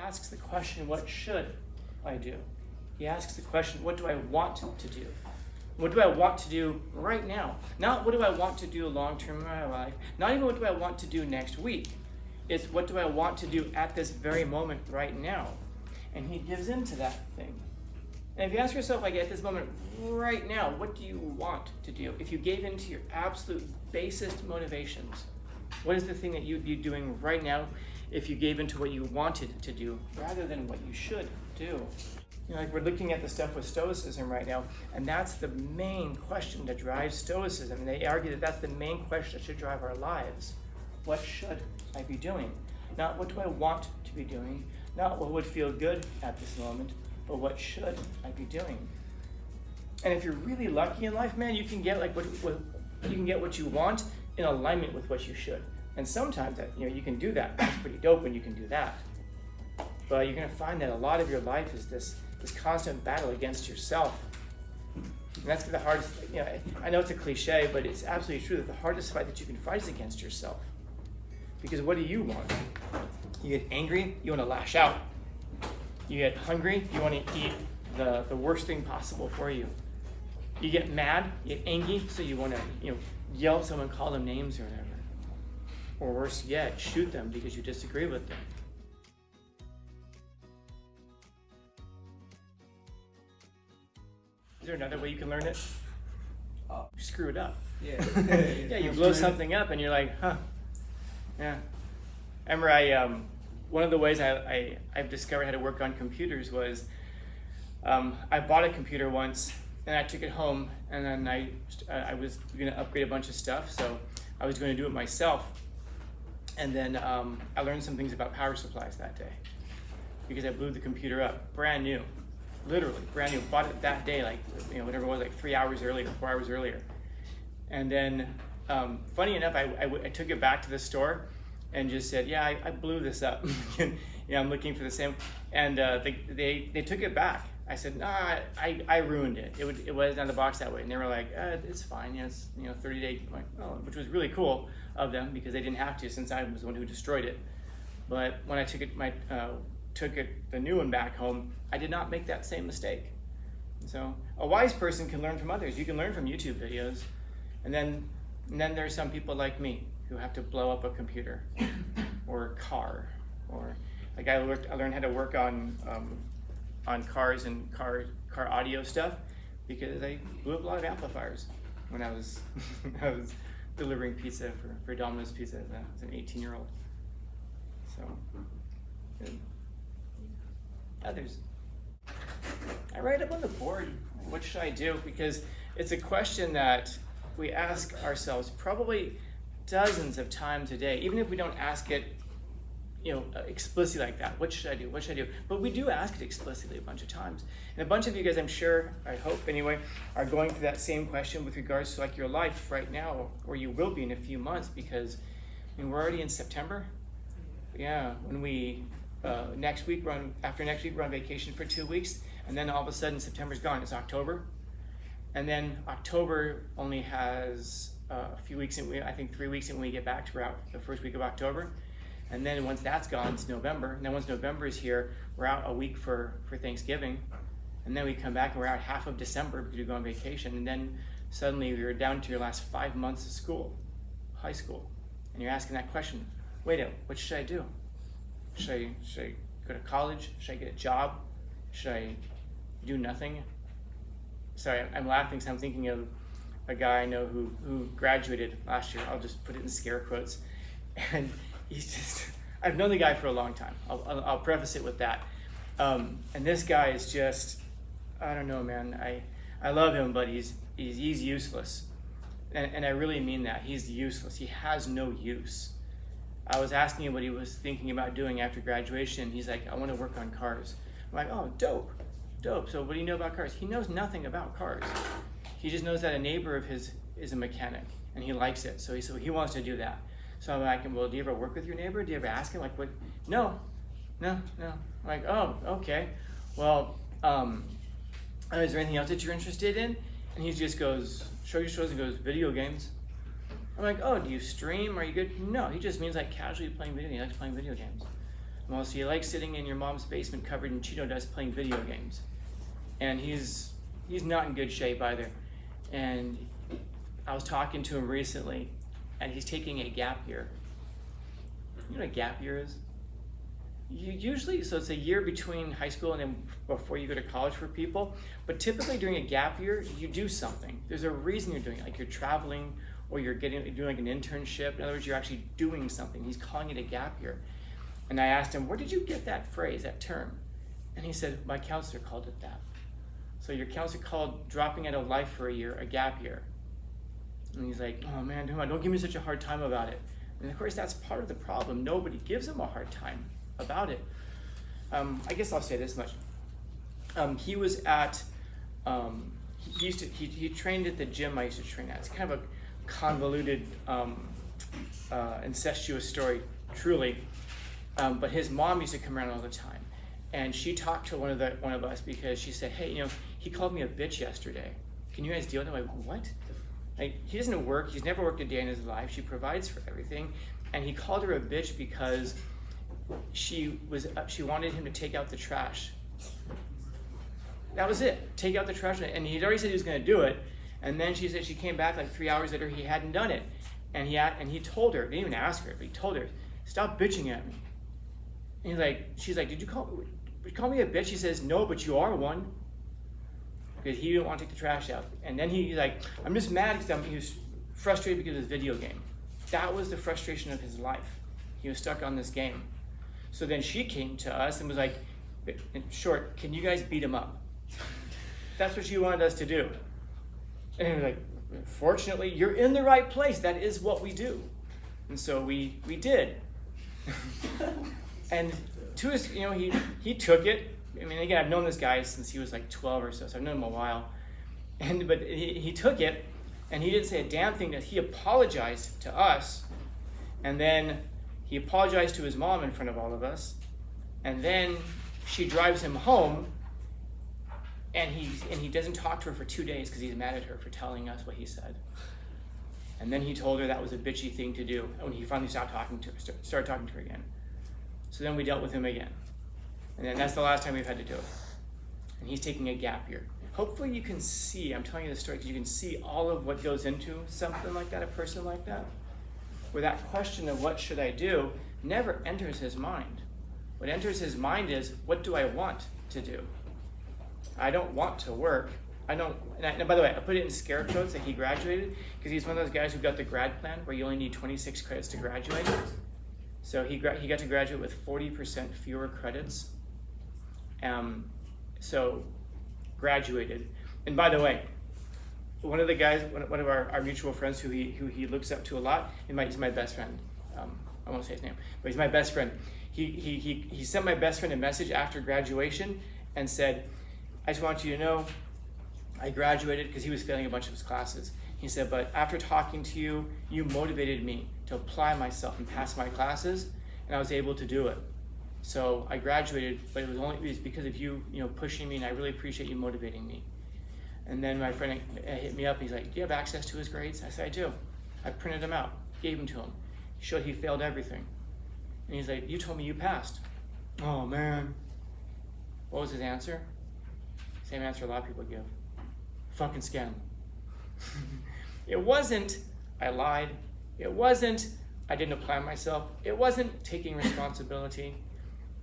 asks the question, what should I do? He asks the question, what do I want to do? What do I want to do right now? Not what do I want to do long-term in my life, not even what do I want to do next week. It's what do I want to do at this very moment right now? And he gives into that thing. And if you ask yourself, like at this moment right now, what do you want to do? If you gave into your absolute basest motivations, what is the thing that you'd be doing right now if you gave into what you wanted to do rather than what you should do? You know, like we're looking at the stuff with Stoicism right now, and that's the main question that drives Stoicism. And they argue that that's the main question that should drive our lives. What should I be doing? Not what do I want to be doing, not what would feel good at this moment, but what should I be doing? And if you're really lucky in life, man, you can get like what you want in alignment with what you should. And sometimes that, you can do that. That's pretty dope when you can do that. But you're going to find that a lot of your life is this constant battle against yourself. And that's the hardest, I know it's a cliche, but it's absolutely true that the hardest fight that you can fight is against yourself. Because what do you want? You get angry, you want to lash out. You get hungry, you want to eat the worst thing possible for you. You get mad, you get angry, so you want to yell at someone, call them names or whatever. Or worse yet, shoot them because you disagree with them. Is there another way you can learn it? You screw it up. Yeah. Yeah, you blow something up and you're like, huh. Yeah. I remember one of the ways I've discovered how to work on computers was I bought a computer once and I took it home and then I was going to upgrade a bunch of stuff, so I was going to do it myself. And then I learned some things about power supplies that day because I blew the computer up, brand new, literally brand new. Bought it that day, like whatever it was, like 3 hours earlier, 4 hours earlier. And then, funny enough, I took it back to the store and just said, yeah, I blew this up. I'm looking for the same. And they took it back. I said, no, I ruined it. It wasn't on the box that way. And they were like, it's fine. It's 30 days, which was really cool of them because they didn't have to since I was the one who destroyed it. But when I took the new one back home, I did not make that same mistake. So a wise person can learn from others. You can learn from YouTube videos. And then there's some people like me who have to blow up a computer or a car, or like I learned how to work on cars and car audio stuff because I blew up a lot of amplifiers when I was delivering pizza for Domino's Pizza as an 18-year-old. So others. I write up on the board, what should I do? Because it's a question that we ask ourselves probably dozens of times a day, even if we don't ask it explicitly like that. What should I do? What should I do? But we do ask it explicitly a bunch of times. And a bunch of you guys, I'm sure, I hope anyway, are going through that same question with regards to like your life right now, or you will be in a few months, because we're already in September. Yeah, when we next week we're on vacation for 2 weeks, and then all of a sudden September's gone. It's October, and then October only has a few weeks, I think 3 weeks, and when we get back to the first week of October. And then once that's gone, it's November. And then once November is here, we're out a week for Thanksgiving. And then we come back and we're out half of December because we go on vacation. And then suddenly you're down to your last 5 months of school, high school. And you're asking that question, wait, what should I do? Should I go to college? Should I get a job? Should I do nothing? Sorry, I'm laughing because I'm thinking of a guy I know who graduated last year. I'll just put it in scare quotes. And I've known the guy for a long time. I'll preface it with that. And this guy is just, I don't know, man. I love him, but he's useless. And I really mean that. He's useless. He has no use. I was asking him what he was thinking about doing after graduation. He's like, I want to work on cars. I'm like, oh, dope. So what do you know about cars? He knows nothing about cars. He just knows that a neighbor of his is a mechanic, and he likes it. So he wants to do that. So I'm like, well, do you ever work with your neighbor? Do you ever ask him, like, what? No. I'm like, oh, okay. Well, is there anything else that you're interested in? And he just goes, shows and goes, video games. I'm like, oh, do you stream? Are you good? No, he just means like casually playing video games. He likes playing video games. Well, so you like sitting in your mom's basement covered in Cheeto dust playing video games. And he's not in good shape either. And I was talking to him recently, and he's taking a gap year. You know what a gap year is? So it's a year between high school and then before you go to college for people. But typically during a gap year, you do something. There's a reason you're doing it, like you're traveling or you're doing like an internship. In other words, you're actually doing something. He's calling it a gap year. And I asked him, where did you get that phrase, that term? And he said, my counselor called it that. So your counselor called dropping out of life for a year a gap year. And he's like, oh man, don't give me such a hard time about it. And of course, that's part of the problem. Nobody gives him a hard time about it. I guess I'll say this much. He was at, he trained at the gym I used to train at. It's kind of a convoluted, incestuous story, truly. But his mom used to come around all the time. And she talked to one of us because she said, hey, he called me a bitch yesterday. Can you guys deal with it? I'm like, what? Like, he doesn't work. He's never worked a day in his life. She provides for everything. And he called her a bitch because she wanted him to take out the trash. That was it. Take out the trash. And he'd already said he was going to do it. And then she said she came back like 3 hours later. He hadn't done it. And he told her, didn't even ask her, but he told her, stop bitching at me. And she's like, did you call me a bitch? He says, no, but you are one. Because he didn't want to take the trash out. And then he's like, I'm just mad because he was frustrated because of his video game. That was the frustration of his life. He was stuck on this game. So then she came to us and was like, in short, can you guys beat him up? That's what she wanted us to do. And we were like, fortunately, you're in the right place. That is what we do. And so we did. And to his, he took it. I mean, again, I've known this guy since he was like 12 or so I've known him a while. But he took it, and he didn't say a damn thing. That he apologized to us, and then he apologized to his mom in front of all of us, and then she drives him home, and he doesn't talk to her for 2 days because he's mad at her for telling us what he said. And then he told her that was a bitchy thing to do, and when he finally started talking to her again. So then we dealt with him again. And then that's the last time we've had to do it. And he's taking a gap year. Hopefully you can see, I'm telling you this story because you can see all of what goes into something like that, a person like that. Where that question of what should I do never enters his mind. What enters his mind is, what do I want to do? I don't want to work. And by the way, I put it in scare quotes that he graduated because he's one of those guys who got the grad plan where you only need 26 credits to graduate. So he got to graduate with 40% fewer credits. So graduated. And by the way, one of the guys, one of our mutual friends who he looks up to a lot, he's my best friend. I won't say his name, but he's my best friend. He sent my best friend a message after graduation and said, I just want you to know I graduated, because he was failing a bunch of his classes. He said, but after talking to you, you motivated me to apply myself and pass my classes, and I was able to do it. So I graduated, but it was because of you, pushing me, and I really appreciate you motivating me. And then my friend hit me up. He's like, do you have access to his grades? I said, I do. I printed them out, gave them to him. He showed he failed everything. And he's like, you told me you passed. Oh, man. What was his answer? Same answer a lot of people give. Fucking scam. It wasn't, I lied. It wasn't, I didn't apply myself. It wasn't taking responsibility.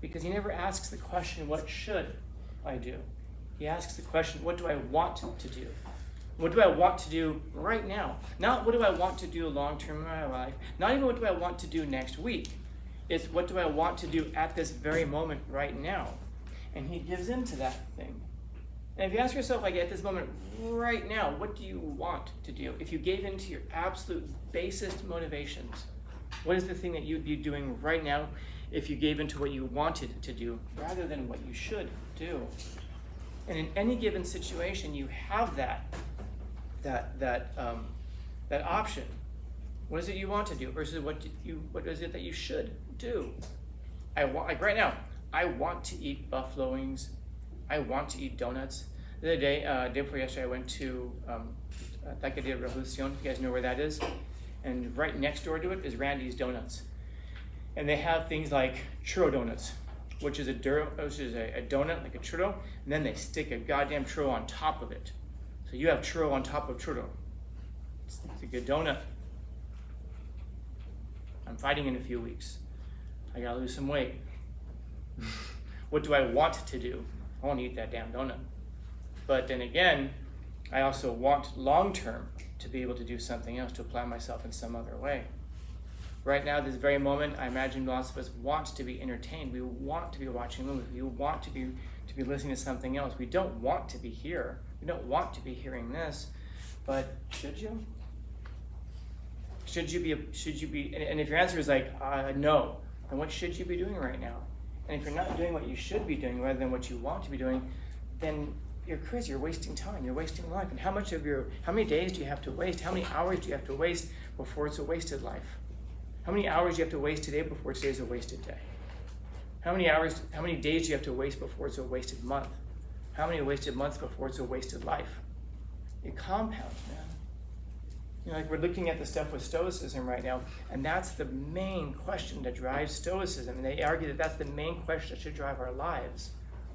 Because he never asks the question, what should I do? He asks the question, what do I want to do? What do I want to do right now? Not what do I want to do long-term in my life. Not even what do I want to do next week. It's what do I want to do at this very moment right now? And he gives into that thing. And if you ask yourself, like at this moment right now, what do you want to do? If you gave into your absolute basest motivations, what is the thing that you'd be doing right now if you gave into what you wanted to do rather than what you should do? And in any given situation, you have that option. What is it you want to do versus what is it that you should do? Like right now, I want to eat buffalo wings. I want to eat donuts. The other day, day before yesterday, I went to Taca de Revolucion. You guys know where that is? And right next door to it is Randy's Donuts. And they have things like churro donuts, which is a donut, like a churro, and then they stick a goddamn churro on top of it. So you have churro on top of churro. It's a good donut. I'm fighting in a few weeks. I gotta lose some weight. What do I want to do? I want to eat that damn donut. But then again, I also want long-term to be able to do something else, to apply myself in some other way. Right now, this very moment, I imagine lots of us want to be entertained. We want to be watching movies. We want to be listening to something else. We don't want to be here. We don't want to be hearing this. But should you? Should you be? And if your answer is like no, then what should you be doing right now? And if you're not doing what you should be doing rather than what you want to be doing, then you're crazy. You're wasting time. You're wasting life. And how many days do you have to waste? How many hours do you have to waste before it's a wasted life? How many hours do you have to waste today before today's a wasted day? How many days do you have to waste before it's a wasted month? How many wasted months before it's a wasted life? It compounds, man. You know, like we're looking at the stuff with Stoicism right now, and that's the main question that drives Stoicism. And they argue that that's the main question that should drive our lives.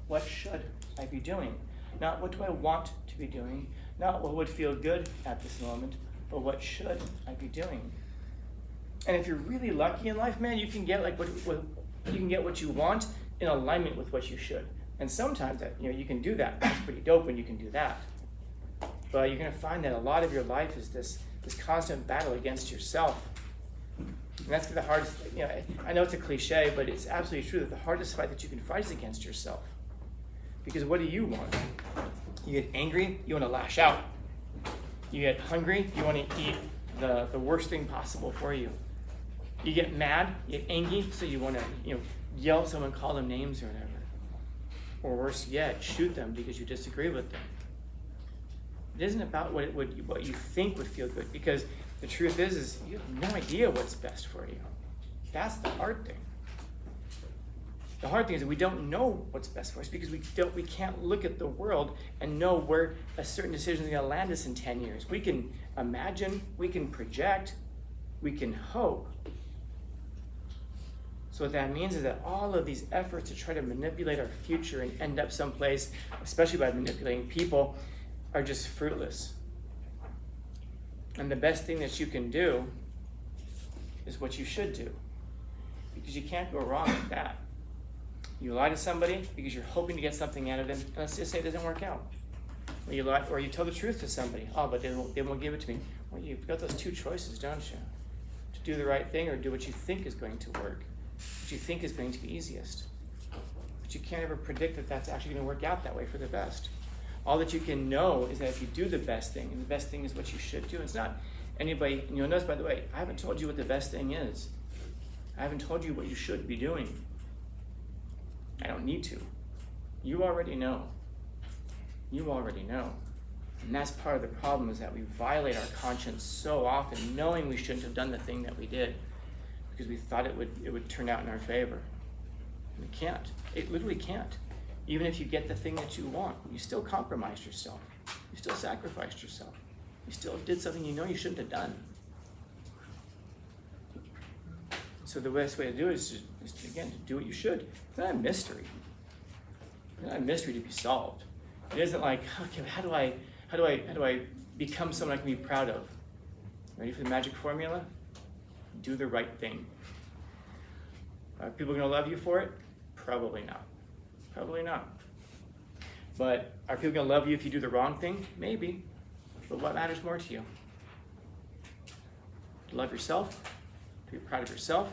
What should I be doing? Not what do I want to be doing, not what would feel good at this moment, but what should I be doing? And if you're really lucky in life, man, you can get what you want in alignment with what you should. And sometimes you can do that. That's pretty dope when you can do that. But you're going to find that a lot of your life is this constant battle against yourself. And that's the hardest. I know it's a cliche, but it's absolutely true that the hardest fight that you can fight is against yourself. Because what do you want? You get angry, you want to lash out. You get hungry, you want to eat the worst thing possible for you. You get mad, you get angry, so you want to yell at someone, call them names or whatever. Or worse yet, shoot them because you disagree with them. It isn't about what you think would feel good, because the truth is you have no idea what's best for you. That's the hard thing. The hard thing is that we don't know what's best for us because we can't look at the world and know where a certain decision is going to land us in 10 years. We can imagine, we can project, we can hope. So what that means is that all of these efforts to try to manipulate our future and end up someplace, especially by manipulating people, are just fruitless. And the best thing that you can do is what you should do, because you can't go wrong with that. You lie to somebody because you're hoping to get something out of them, and let's just say it doesn't work out. Or you lie, or you tell the truth to somebody. Oh, but they won't give it to me. Well, you've got those two choices, don't you? To do the right thing or do what you think is going to work, what you think is going to be easiest. But you can't ever predict that that's actually going to work out that way for the best. All that you can know is that if you do the best thing, and the best thing is what you should do, it's not anybody, and you'll notice, by the way, I haven't told you what the best thing is. I haven't told you what you should be doing. I don't need to. You already know. You already know. And that's part of the problem, is that we violate our conscience so often, knowing we shouldn't have done the thing that we did, because we thought it would turn out in our favor. And it can't. It literally can't. Even if you get the thing that you want, you still compromised yourself. You still sacrificed yourself. You still did something you know you shouldn't have done. So the best way to do it is to do what you should. It's not a mystery. It's not a mystery to be solved. It isn't like, okay, how do I become someone I can be proud of? Ready for the magic formula? Do the right thing. Are people going to love you for it? Probably not. Probably not. But are people going to love you if you do the wrong thing? Maybe. But what matters more to you? To love yourself? To be proud of yourself?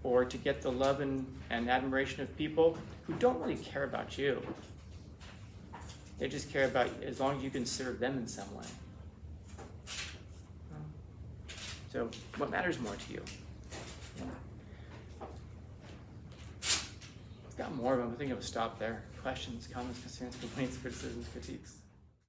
Or to get the love and admiration of people who don't really care about you? They just care about you as long as you can serve them in some way. So what matters more to you? Got more of them. I think I'll stop there. Questions, comments, concerns, complaints, criticisms, critiques.